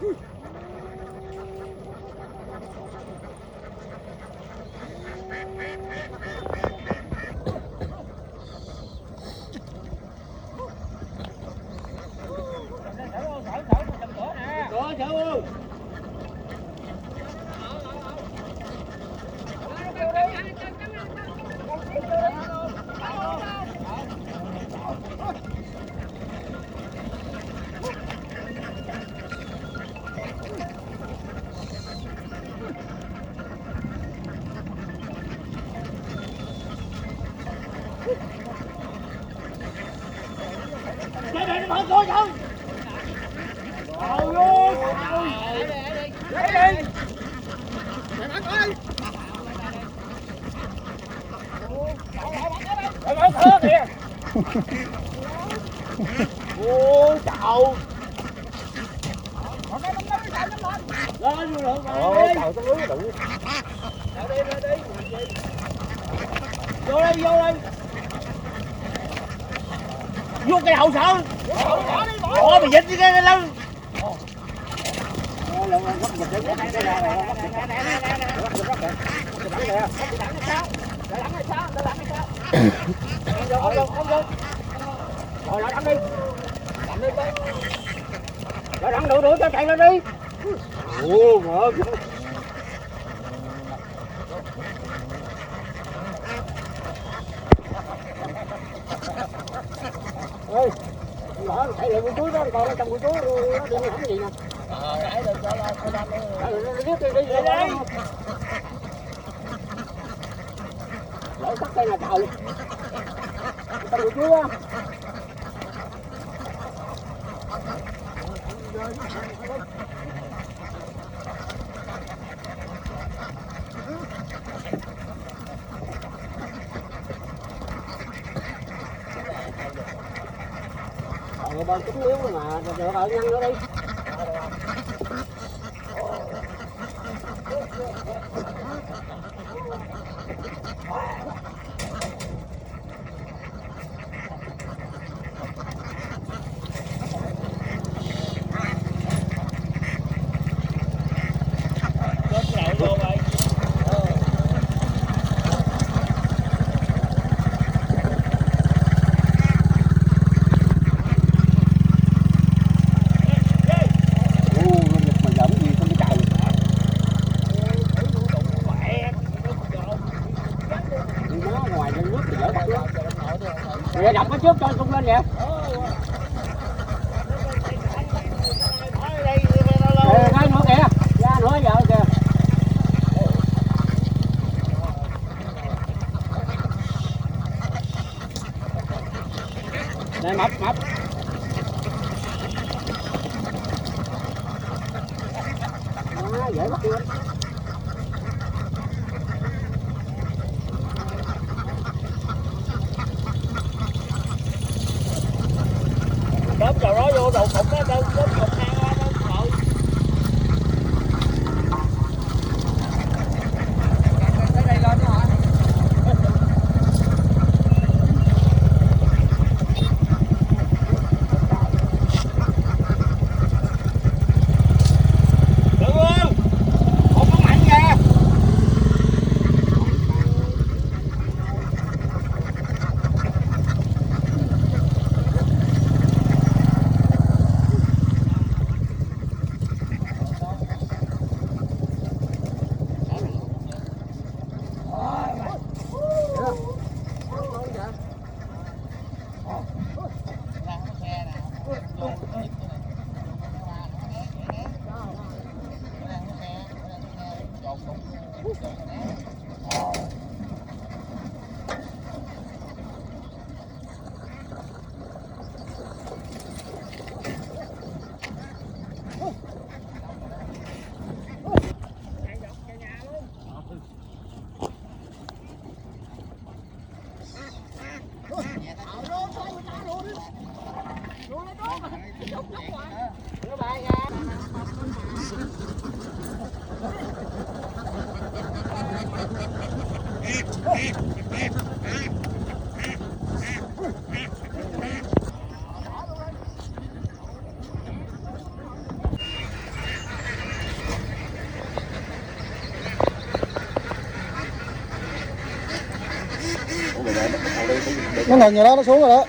Ô chào. Lên luôn được rồi. Chào tao lưới đủ. Đi. Vô đi. Vô cái đầu sợ. Bỏ mày dính với cái lưng. Rồi lại đắm đi. Rồi đắm đủ cho chạy lên đi. Ồ mở. Ê, mở chạy lại con túi đó, còn trong con túi nó đi không gì nè. Để được cho đi. Lỡ sắt cây là trời. Trong con túi á. Rồi bao chút miếu mà được rồi nhăn nữa đi. Vậy đập cái trước cho tung lên vậy. Cái nữa kìa, ra nữa giờ kìa. Đây mập. Dễ bắt luôn. Đớp vào đó vô đầu cục đó, đớp cục hang ra đó. Tới đây lên đó hả? Được không? Một con mạnh kìa. Nó ngừng rồi đó, nó xuống rồi đó.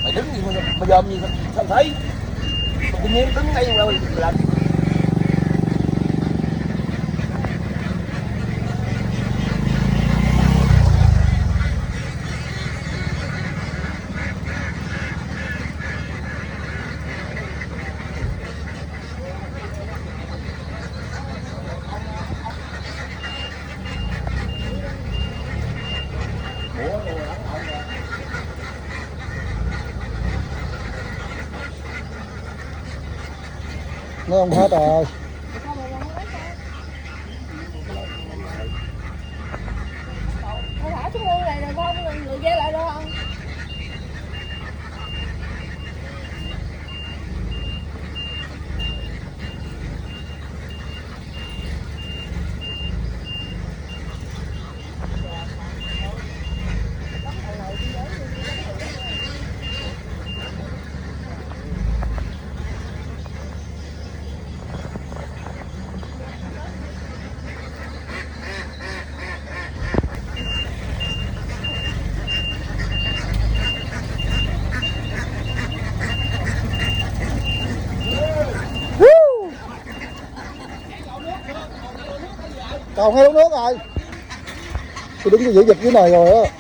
Mày đứng gì mà dòm gì sao thấy? Tự nhiên đứng ngay rồi làm. Nó không hết rồi. Thả xuống mương này rồi không người ghé lại đâu không? Cầu ngay lúc nước rồi. Tôi đứng giữ giật dưới này rồi á.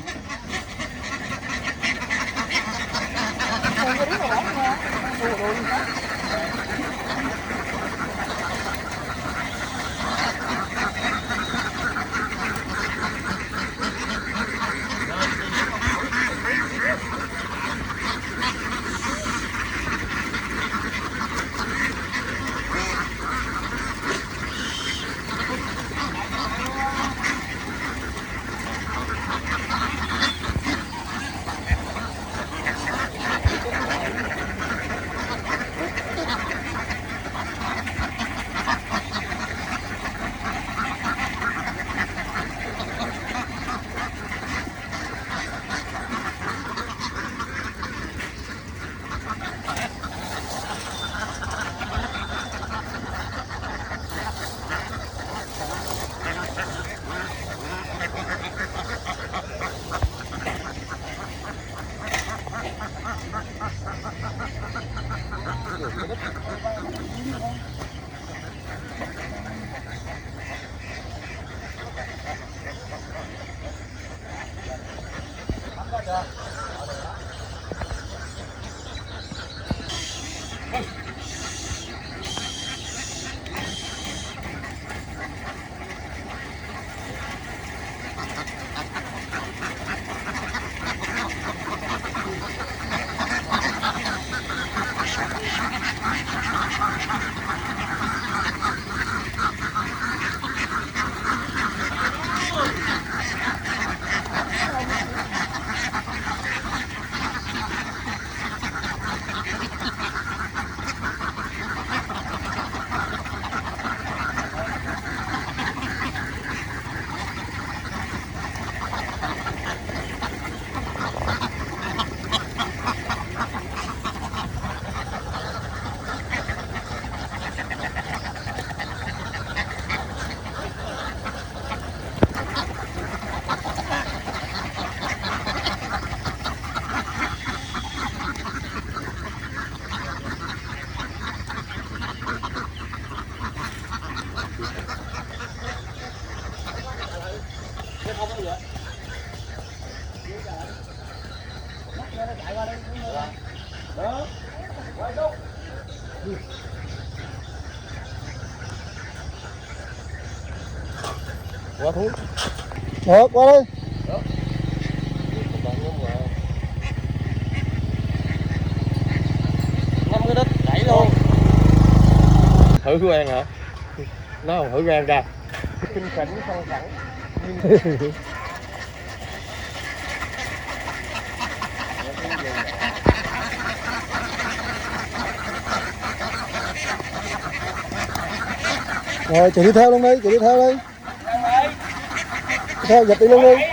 Quá thúi. Được, qua đi. Ngâm cái đất đẩy luôn. Thử quen hả? Nó không thử quen ra. Kinh khỉnh song sẵn. Rồi chị đi theo luôn đi, chị đi theo đi. Thôi giật đi luôn đi.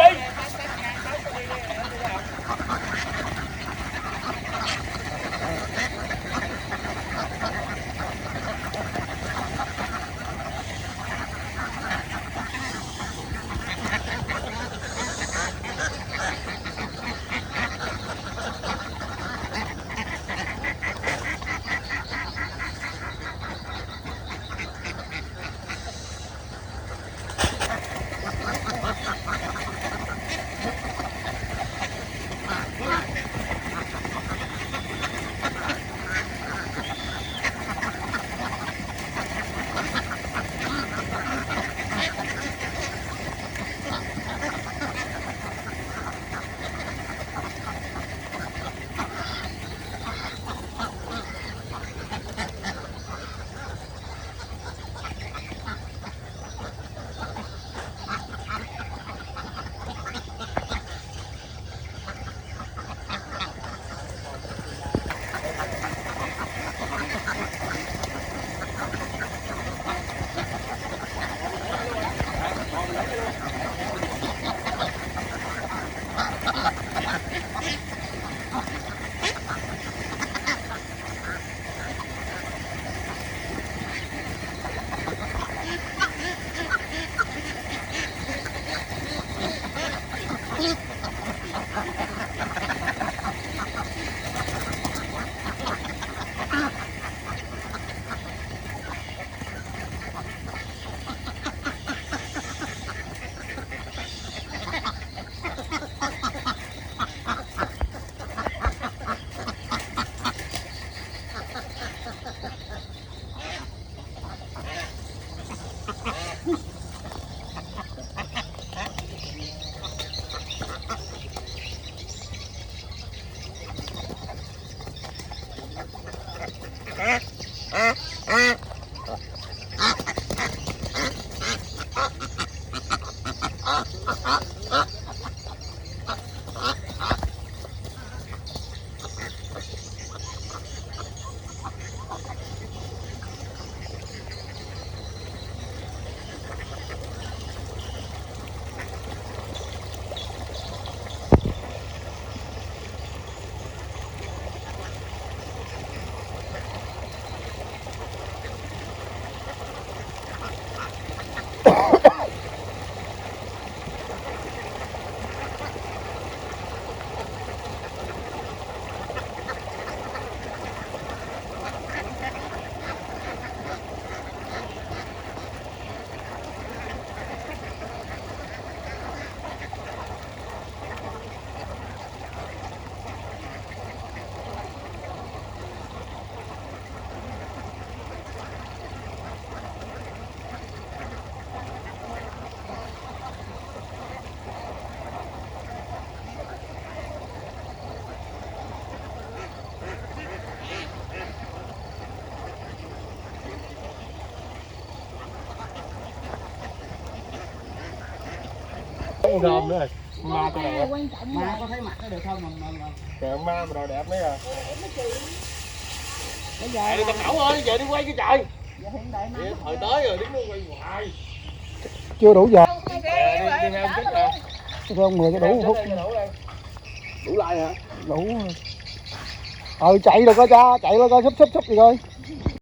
Con rơm nữa rồi. Ma tao đẹp. Quan trọng Ma là có thấy mặt nó được không mà. Trời ma mà đồ đẹp đấy à. bây giờ Đi tao cẩu ơi, giờ đi quay cái trời. giờ hiện tại mà Thời tới rồi đứng nó quay hoài. Chưa đủ giờ. Đi theo một chút nè. Không 10 cho đủ phút. Đủ lại hả? Đủ. Chạy rồi coi cha, chạy rồi coi sắp gì coi.